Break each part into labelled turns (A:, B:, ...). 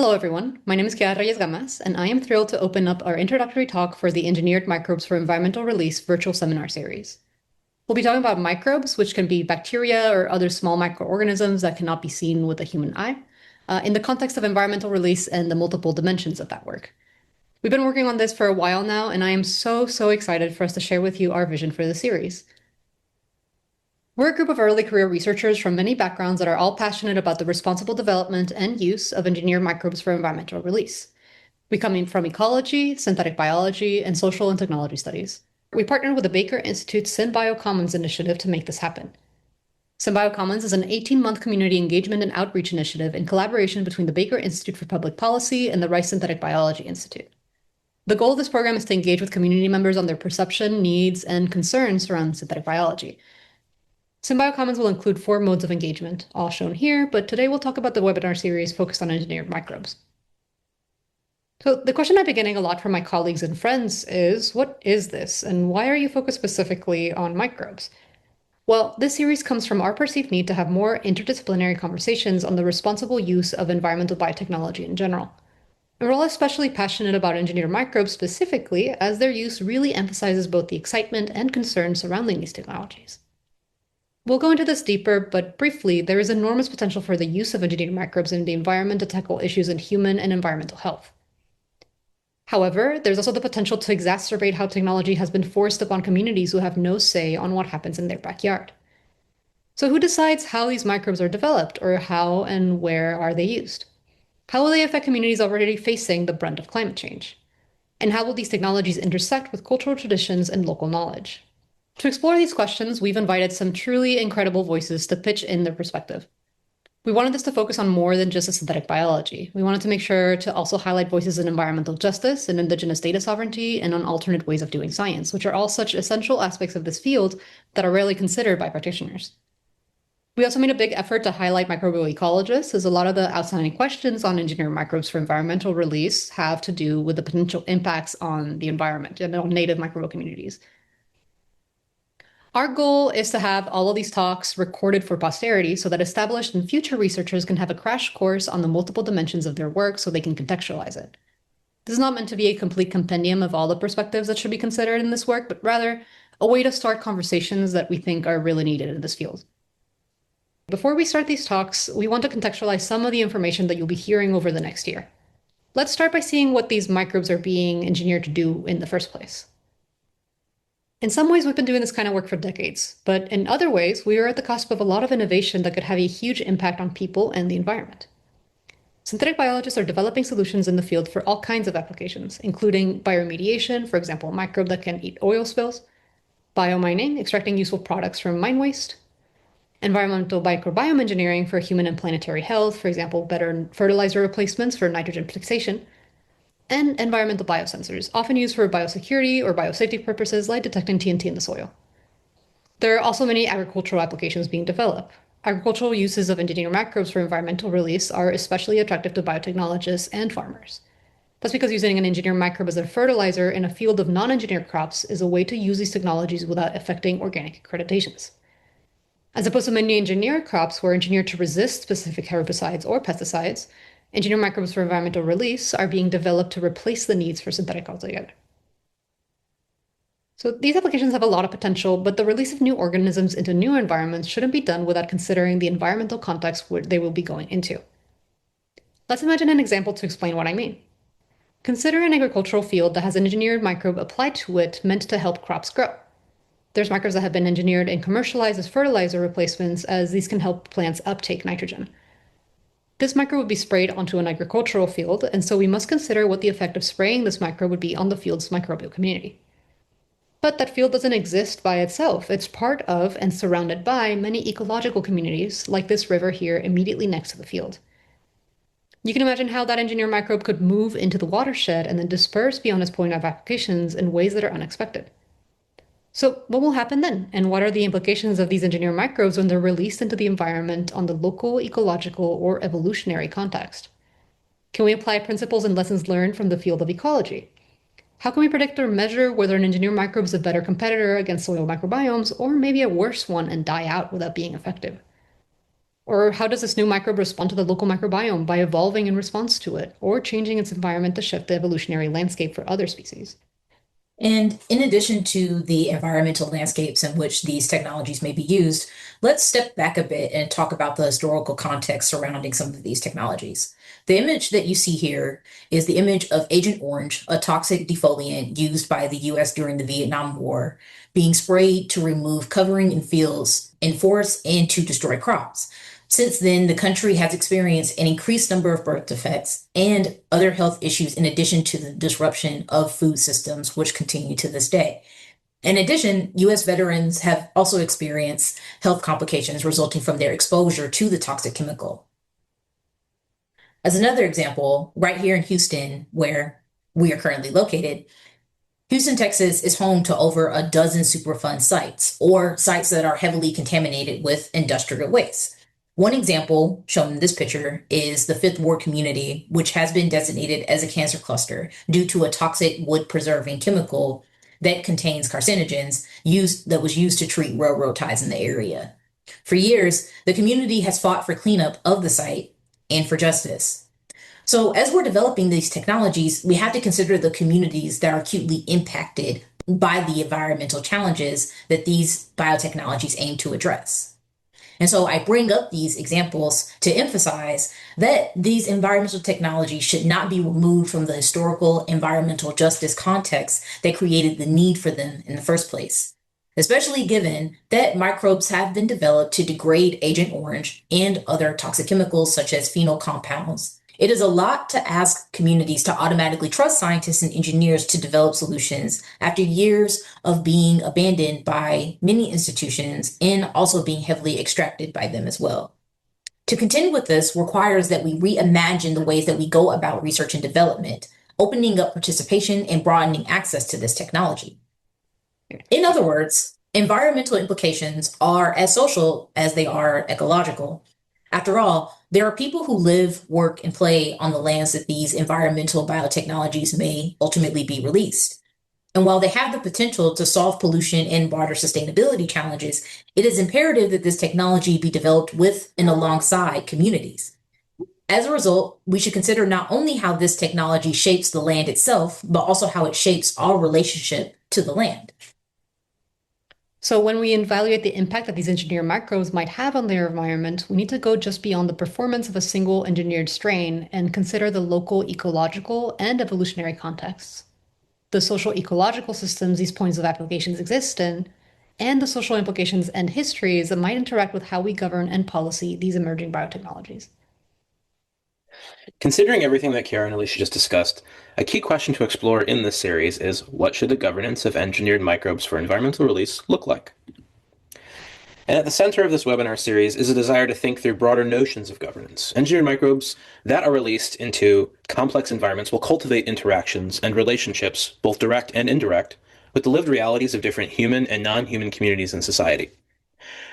A: Hello, everyone. My name is Kiara Reyes-Gamas, and I am thrilled to open up our introductory talk for the Engineered Microbes for Environmental Release virtual seminar series. We'll be talking about microbes, which can be bacteria or other small microorganisms that cannot be seen with the human eye, in the context of environmental release and the multiple dimensions of that work. We've been working on this for a while now, and I am so excited for us to share with you our vision for the series. We're a group of early career researchers from many backgrounds that are all passionate about the responsible development and use of engineered microbes for environmental release. We come in from ecology, synthetic biology, and social and technology studies. We partnered with the Baker Institute's SynBioCommons initiative to make this happen. SynBioCommons is an 18-month community engagement and outreach initiative in collaboration between the Baker Institute for Public Policy and the Rice Synthetic Biology Institute. The goal of this program is to engage with community members on their perception, needs, and concerns around synthetic biology. SynBioCommons will include 4 modes of engagement, all shown here, but today we'll talk about the webinar series focused on engineered microbes. So the question I've been getting a lot from my colleagues and friends is, what is this, and why are you focused specifically on microbes? Well, this series comes from our perceived need to have more interdisciplinary conversations on the responsible use of environmental biotechnology in general. And we're all especially passionate about engineered microbes specifically, as their use really emphasizes both the excitement and concern surrounding these technologies. We'll go into this deeper, but briefly, there is enormous potential for the use of engineered microbes in the environment to tackle issues in human and environmental health. However, there's also the potential to exacerbate how technology has been forced upon communities who have no say on what happens in their backyard. So who decides how these microbes are developed, or how and where are they used? How will they affect communities already facing the brunt of climate change? And how will these technologies intersect with cultural traditions and local knowledge? To explore these questions, we've invited some truly incredible voices to pitch in their perspective. We wanted this to focus on more than just synthetic biology. We wanted to make sure to also highlight voices in environmental justice and indigenous data sovereignty and on alternate ways of doing science, which are all such essential aspects of this field that are rarely considered by practitioners. We also made a big effort to highlight microbial ecologists, as a lot of the outstanding questions on engineered microbes for environmental release have to do with the potential impacts on the environment and on native microbial communities. Our goal is to have all of these talks recorded for posterity so that established and future researchers can have a crash course on the multiple dimensions of their work so they can contextualize it. This is not meant to be a complete compendium of all the perspectives that should be considered in this work, but rather a way to start conversations that we think are really needed in this field. Before we start these talks, we want to contextualize some of the information that you'll be hearing over the next year. Let's start by seeing what these microbes are being engineered to do in the first place. In some ways, we've been doing this kind of work for decades, but in other ways, we are at the cusp of a lot of innovation that could have a huge impact on people and the environment. Synthetic biologists are developing solutions in the field for all kinds of applications, including bioremediation, for example, a microbe that can eat oil spills, biomining, extracting useful products from mine waste, environmental microbiome engineering for human and planetary health, for example, better fertilizer replacements for nitrogen fixation, and environmental biosensors, often used for biosecurity or biosafety purposes like detecting TNT in the soil. There are also many agricultural applications being developed. Agricultural uses of engineered microbes for environmental release are especially attractive to biotechnologists and farmers. That's because using an engineered microbe as a fertilizer in a field of non-engineered crops is a way to use these technologies without affecting organic accreditations. As opposed to many engineered crops who are engineered to resist specific herbicides or pesticides, engineered microbes for environmental release are being developed to replace the needs for synthetic altogether. So these applications have a lot of potential, but the release of new organisms into new environments shouldn't be done without considering the environmental context where they will be going into. Let's imagine an example to explain what I mean. Consider an agricultural field that has an engineered microbe applied to it meant to help crops grow. There's microbes that have been engineered and commercialized as fertilizer replacements, as these can help plants uptake nitrogen. This microbe would be sprayed onto an agricultural field, and so we must consider what the effect of spraying this microbe would be on the field's microbial community. But that field doesn't exist by itself. It's part of and surrounded by many ecological communities, like this river here immediately next to the field. You can imagine how that engineered microbe could move into the watershed and then disperse beyond its point of applications in ways that are unexpected. So what will happen then? And what are the implications of these engineered microbes when they're released into the environment on the local, ecological, or evolutionary context? Can we apply principles and lessons learned from the field of ecology? How can we predict or measure whether an engineered microbe is a better competitor against soil microbiomes, or maybe a worse one and die out without being effective? Or how does this new microbe respond to the local microbiome by evolving in response to it, or changing its environment to shift the evolutionary landscape for other species?
B: And in addition to the environmental landscapes in which these technologies may be used, let's step back a bit and talk about the historical context surrounding some of these technologies. The image that you see here is the image of Agent Orange, a toxic defoliant used by the US during the Vietnam War, being sprayed to remove covering in fields, in forests, and to destroy crops. Since then, the country has experienced an increased number of birth defects and other health issues in addition to the disruption of food systems, which continue to this day. In addition, US veterans have also experienced health complications resulting from their exposure to the toxic chemical. As another example, right here in Houston, where we are currently located, Houston, Texas is home to over a dozen Superfund sites, or sites that are heavily contaminated with industrial waste. One example shown in this picture is the Fifth Ward community, which has been designated as a cancer cluster due to a toxic wood preserving chemical that contains carcinogens that was used to treat railroad ties in the area. For years, the community has fought for cleanup of the site and for justice. So as we're developing these technologies, we have to consider the communities that are acutely impacted by the environmental challenges that these biotechnologies aim to address. And so I bring up these examples to emphasize that these environmental technologies should not be removed from the historical environmental justice context that created the need for them in the first place, especially given that microbes have been developed to degrade Agent Orange and other toxic chemicals such as phenol compounds. It is a lot to ask communities to automatically trust scientists and engineers to develop solutions after years of being abandoned by many institutions and also being heavily extracted by them as well. To continue with this requires that we reimagine the ways that we go about research and development, opening up participation and broadening access to this technology. In other words, environmental implications are as social as they are ecological. After all, there are people who live, work, and play on the lands that these environmental biotechnologies may ultimately be released. And while they have the potential to solve pollution and broader sustainability challenges, it is imperative that this technology be developed with and alongside communities. As a result, we should consider not only how this technology shapes the land itself, but also how it shapes our relationship to the land.
A: So when we evaluate the impact that these engineered microbes might have on their environment, we need to go just beyond the performance of a single engineered strain and consider the local ecological and evolutionary contexts, the social ecological systems these points of applications exist in, and the social implications and histories that might interact with how we govern and policy these emerging biotechnologies.
C: Considering everything that Kiara and Alicia just discussed, a key question to explore in this series is what should the governance of engineered microbes for environmental release look like? And at the center of this webinar series is a desire to think through broader notions of governance. Engineered microbes that are released into complex environments will cultivate interactions and relationships, both direct and indirect, with the lived realities of different human and non-human communities in society.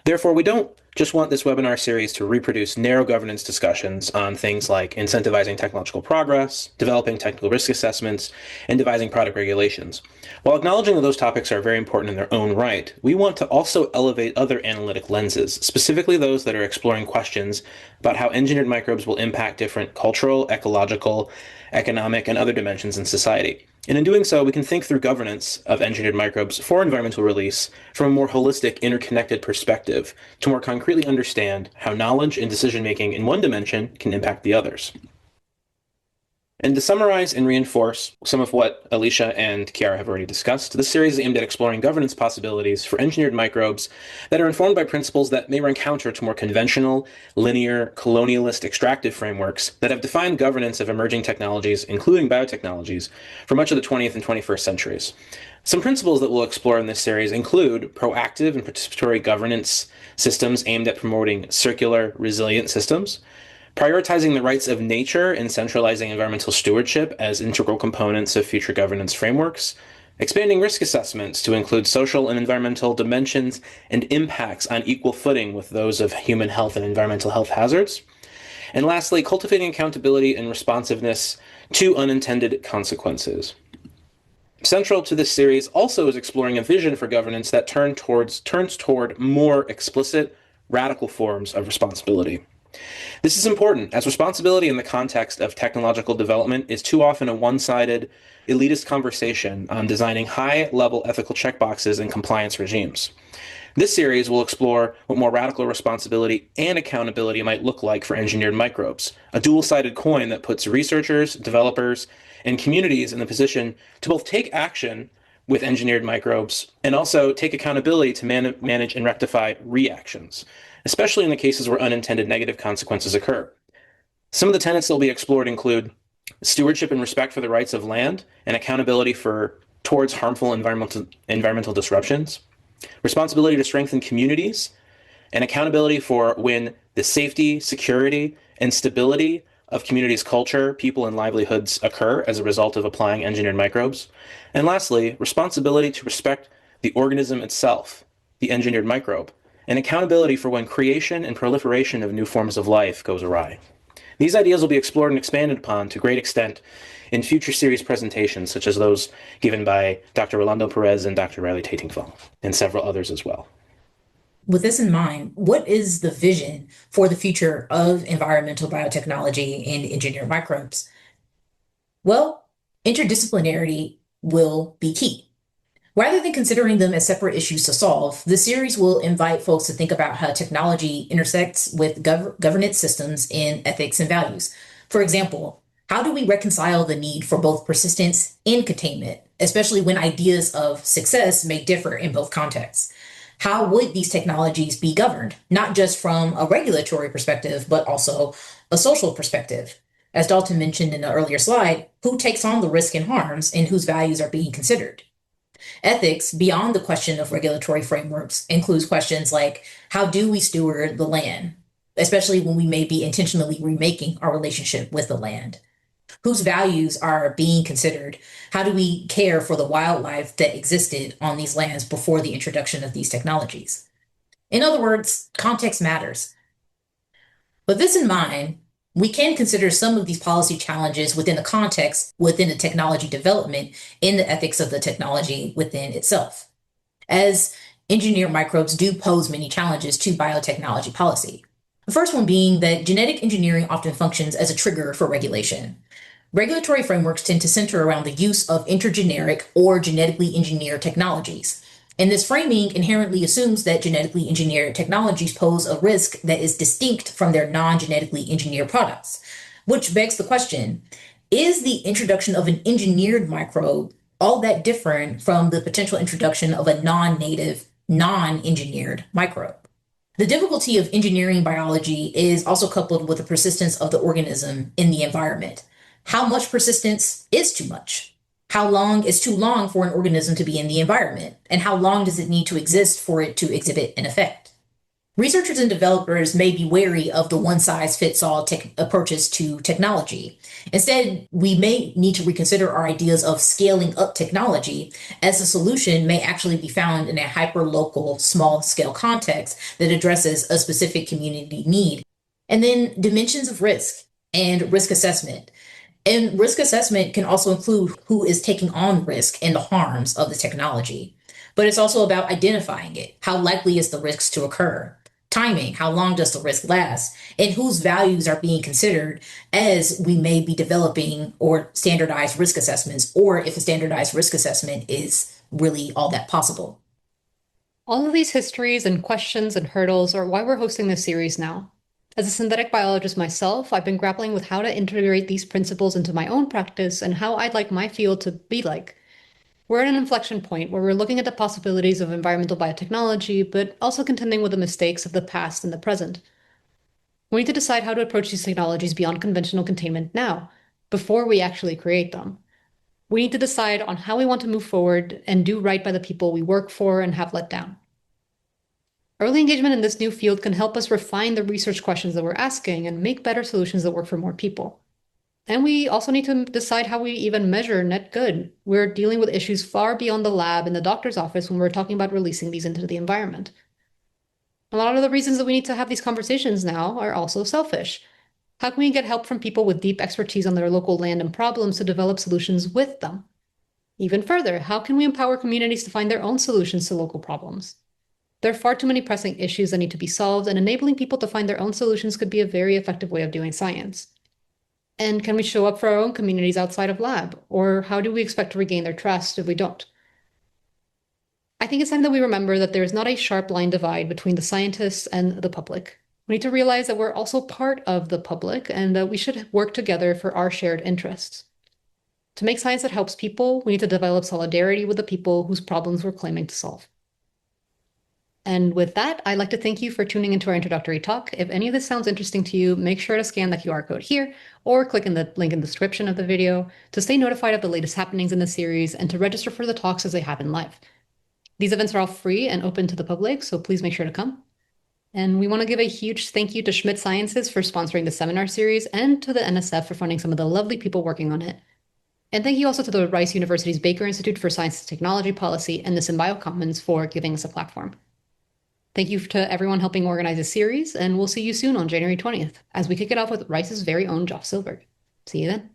C: Therefore, we don't just want this webinar series to reproduce narrow governance discussions on things like incentivizing technological progress, developing technical risk assessments, and devising product regulations. While acknowledging that those topics are very important in their own right, we want to also elevate other analytic lenses, specifically those that are exploring questions about how engineered microbes will impact different cultural, ecological, economic, and other dimensions in society. And in doing so, we can think through governance of engineered microbes for environmental release from a more holistic, interconnected perspective to more concretely understand how knowledge and decision-making in one dimension can impact the others. And to summarize and reinforce some of what Alicia and Kiara have already discussed, this series is aimed at exploring governance possibilities for engineered microbes that are informed by principles that may run counter to more conventional, linear, colonialist, extractive frameworks that have defined governance of emerging technologies, including biotechnologies, for much of the 20th and 21st centuries. Some principles that we'll explore in this series include proactive and participatory governance systems aimed at promoting circular, resilient systems, prioritizing the rights of nature and centralizing environmental stewardship as integral components of future governance frameworks, expanding risk assessments to include social and environmental dimensions and impacts on equal footing with those of human health and environmental health hazards, and lastly, cultivating accountability and responsiveness to unintended consequences. Central to this series also is exploring a vision for governance that turns toward more explicit, radical forms of responsibility. This is important, as responsibility in the context of technological development is too often a one-sided, elitist conversation on designing high-level ethical checkboxes and compliance regimes. This series will explore what more radical responsibility and accountability might look like for engineered microbes, a dual-sided coin that puts researchers, developers, and communities in the position to both take action with engineered microbes and also take accountability to manage and rectify reactions, especially in the cases where unintended negative consequences occur. Some of the tenets that will be explored include stewardship and respect for the rights of land and accountability towards harmful environmental disruptions, responsibility to strengthen communities, and accountability for when the safety, security, and stability of communities' culture, people, and livelihoods occur as a result of applying engineered microbes. And lastly, responsibility to respect the organism itself, the engineered microbe, and accountability for when creation and proliferation of new forms of life goes awry. These ideas will be explored and expanded upon to great extent in future series presentations, such as those given by Dr. Rolando Perez and Dr. Riley Tatingfell, and several others as well.
B: With this in mind, what is the vision for the future of environmental biotechnology and engineered microbes? Well, interdisciplinarity will be key. Rather than considering them as separate issues to solve, the series will invite folks to think about how technology intersects with governance systems in ethics and values. For example, how do we reconcile the need for both persistence and containment, especially when ideas of success may differ in both contexts? How would these technologies be governed, not just from a regulatory perspective, but also a social perspective? As Dalton mentioned in the earlier slide, who takes on the risk and harms and whose values are being considered? Ethics, beyond the question of regulatory frameworks, includes questions like, how do we steward the land, especially when we may be intentionally remaking our relationship with the land? Whose values are being considered? How do we care for the wildlife that existed on these lands before the introduction of these technologies? In other words, context matters. With this in mind, we can consider some of these policy challenges within the context within the technology development in the ethics of the technology within itself, as engineered microbes do pose many challenges to biotechnology policy. The first one being that genetic engineering often functions as a trigger for regulation. Regulatory frameworks tend to center around the use of intergeneric or genetically engineered technologies. And this framing inherently assumes that genetically engineered technologies pose a risk that is distinct from their non-genetically engineered products, which begs the question, is the introduction of an engineered microbe all that different from the potential introduction of a non-native, non-engineered microbe? The difficulty of engineering biology is also coupled with the persistence of the organism in the environment. How much persistence is too much? How long is too long for an organism to be in the environment? And how long does it need to exist for it to exhibit an effect? Researchers and developers may be wary of the one-size-fits-all approaches to technology. Instead, we may need to reconsider our ideas of scaling up technology, as the solution may actually be found in a hyper-local, small-scale context that addresses a specific community need. And then dimensions of risk and risk assessment. And risk assessment can also include who is taking on risk and the harms of the technology. But it's also about identifying it. How likely is the risks to occur? Timing, how long does the risk last? And whose values are being considered as we may be developing or standardized risk assessments, or if a standardized risk assessment is really all that possible.
A: All of these histories and questions and hurdles are why we're hosting this series now. As a synthetic biologist myself, I've been grappling with how to integrate these principles into my own practice and how I'd like my field to be like. We're at an inflection point where we're looking at the possibilities of environmental biotechnology, but also contending with the mistakes of the past and the present. We need to decide how to approach these technologies beyond conventional containment now, before we actually create them. We need to decide on how we want to move forward and do right by the people we work for and have let down. Early engagement in this new field can help us refine the research questions that we're asking and make better solutions that work for more people. And we also need to decide how we even measure net good. We're dealing with issues far beyond the lab and the doctor's office when we're talking about releasing these into the environment. A lot of the reasons that we need to have these conversations now are also selfish. How can we get help from people with deep expertise on their local land and problems to develop solutions with them? Even further, how can we empower communities to find their own solutions to local problems? There are far too many pressing issues that need to be solved, and enabling people to find their own solutions could be a very effective way of doing science. And can we show up for our own communities outside of lab? Or how do we expect to regain their trust if we don't? I think it's time that we remember that there is not a sharp line divide between the scientists and the public. We need to realize that we're also part of the public and that we should work together for our shared interests. To make science that helps people, we need to develop solidarity with the people whose problems we're claiming to solve. And with that, I'd like to thank you for tuning into our introductory talk. If any of this sounds interesting to you, make sure to scan the QR code here or click in the link in the description of the video to stay notified of the latest happenings in the series and to register for the talks as they happen live. These events are all free and open to the public, so please make sure to come. And we want to give a huge thank you to Schmidt Sciences for sponsoring the seminar series and to the NSF for funding some of the lovely people working on it. And thank you also to the Rice University's Baker Institute for Science and Technology Policy and the Symbio Commons for giving us a platform. Thank you to everyone helping organize this series, and we'll see you soon on January 20th as we kick it off with Rice's very own Josh Silberg. See you then.